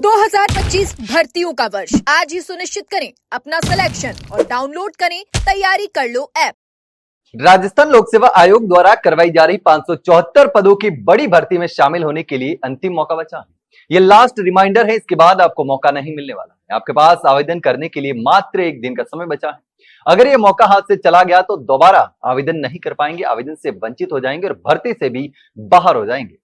2025 भर्तियों का वर्ष आज ही सुनिश्चित करें अपना सिलेक्शन और डाउनलोड करें तैयारी कर लो ऐप। राजस्थान लोक सेवा आयोग द्वारा करवाई जा रही 574 पदों की बड़ी भर्ती में शामिल होने के लिए अंतिम मौका बचा है। ये लास्ट रिमाइंडर है, इसके बाद आपको मौका नहीं मिलने वाला है। आपके पास आवेदन करने के लिए मात्र एक दिन का समय बचा है। अगर ये मौका हाथ से चला गया तो दोबारा आवेदन नहीं कर पाएंगे, आवेदन से वंचित हो जाएंगे और भर्ती से भी बाहर हो जाएंगे।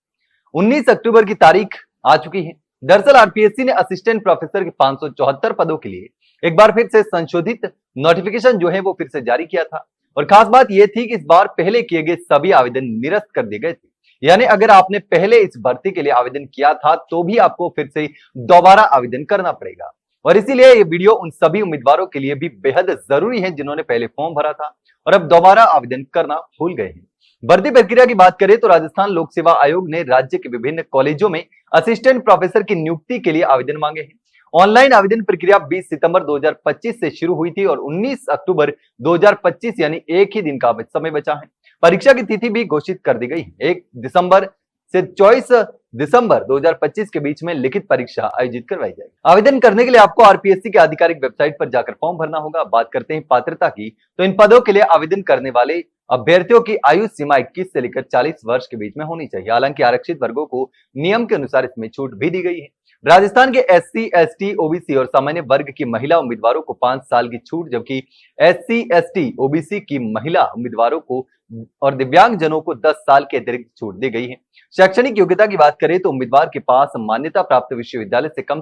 19 अक्टूबर की तारीख आ चुकी है। दरअसल आरपीएससी ने असिस्टेंट प्रोफेसर के 574 पदों के लिए एक बार फिर से संशोधित नोटिफिकेशन जो है वो फिर से जारी किया था। और खास बात यह थी कि इस बार पहले किए गए सभी आवेदन निरस्त कर दिए गए थे। यानी अगर आपने पहले इस भर्ती के लिए आवेदन किया था तो भी आपको फिर से दोबारा आवेदन करना पड़ेगा। और इसीलिए ये वीडियो उन सभी उम्मीदवारों के लिए भी बेहद जरूरी है जिन्होंने पहले फॉर्म भरा था और अब दोबारा आवेदन करना भूल गए हैं। भर्ती प्रक्रिया की बात करें तो राजस्थान लोक सेवा आयोग ने राज्य के विभिन्न कॉलेजों में असिस्टेंट प्रोफेसर की नियुक्ति के लिए आवेदन मांगे हैं। ऑनलाइन आवेदन प्रक्रिया 20 सितंबर 2025 से शुरू हुई थी और 19 अक्टूबर 2025 यानी एक ही दिन का समय बचा है। परीक्षा की तिथि भी घोषित कर दी गई है। 1 दिसंबर से 24 दिसंबर 2025 के बीच में लिखित परीक्षा आयोजित करवाई जाएगी। आवेदन करने के लिए आपको आरपीएससी की आधिकारिक वेबसाइट पर जाकर फॉर्म भरना होगा। बात करते हैं पात्रता की, तो इन पदों के लिए आवेदन करने वाले अभ्यर्थियों की आयु सीमा 21 से लेकर 40 वर्ष के बीच में होनी चाहिए। हालांकि आरक्षित वर्गों को नियम के अनुसार इसमें छूट भी दी गई है। राजस्थान के एससी, एसटी, ओबीसी और सामान्य वर्ग की महिला उम्मीदवारों को 5 साल की छूट, जबकि एससी, एसटी, ओबीसी की महिला उम्मीदवारों को और दिव्यांग जनों को 10 साल की अतिरिक्त छूट दी गई है। शैक्षणिक योग्यता की बात करें तो उम्मीदवार के पास मान्यता प्राप्त विश्वविद्यालय से कम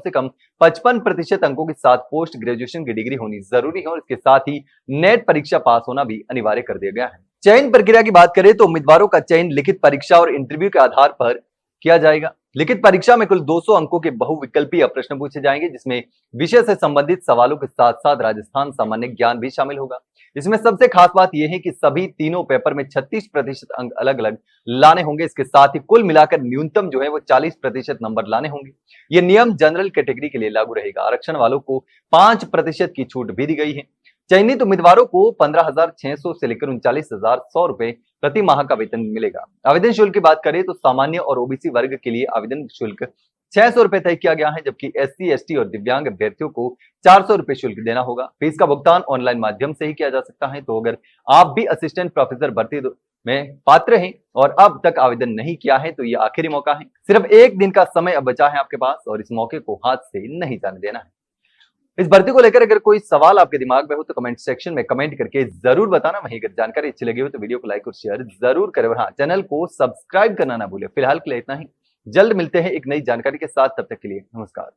55% अंकों के साथ पोस्ट ग्रेजुएशन की डिग्री होनी जरूरी है और इसके साथ ही नेट परीक्षा पास होना भी अनिवार्य कर दिया गया है। चयन प्रक्रिया की बात करें तो उम्मीदवारों का चयन लिखित परीक्षा और इंटरव्यू के आधार पर किया जाएगा। लिखित परीक्षा में कुल 200 अंकों के बहुविकल्पीय प्रश्न पूछे जाएंगे, जिसमें विषय से संबंधित सवालों के साथ साथ राजस्थान सामान्य ज्ञान भी शामिल होगा। इसमें सबसे खास बात यह है कि सभी तीनों पेपर में 36% अंक अलग अलग लाने होंगे। इसके साथ ही कुल मिलाकर न्यूनतम जो है वो 40% नंबर लाने होंगे। ये नियम जनरल कैटेगरी के लिए लागू रहेगा। आरक्षण वालों को 5% की छूट भी दी गई है। चयनित उम्मीदवारों को 15,600 से लेकर 39,100 रुपए प्रति माह का वेतन मिलेगा। आवेदन शुल्क की बात करें तो सामान्य और ओबीसी वर्ग के लिए आवेदन शुल्क 600 रुपए तय किया गया है, जबकि एससी, एसटी और दिव्यांग अभ्यर्थियों को 400 रुपए शुल्क देना होगा। फीस का भुगतान ऑनलाइन माध्यम से ही किया जा सकता है। तो अगर आप भी असिस्टेंट प्रोफेसर भर्ती में पात्र हैं और अब तक आवेदन नहीं किया है तो ये आखिरी मौका है। सिर्फ एक दिन का समय अब बचा है आपके पास और इस मौके को हाथ से नहीं जाने देना है। इस भर्ती को लेकर अगर कोई सवाल आपके दिमाग में हो तो कमेंट सेक्शन में कमेंट करके जरूर बताना। वहीं अगर जानकारी अच्छी लगी हो तो वीडियो को लाइक और शेयर जरूर करें और हाँ, चैनल को सब्सक्राइब करना ना भूलें। फिलहाल के लिए इतना ही, जल्द मिलते हैं एक नई जानकारी के साथ। तब तक के लिए नमस्कार।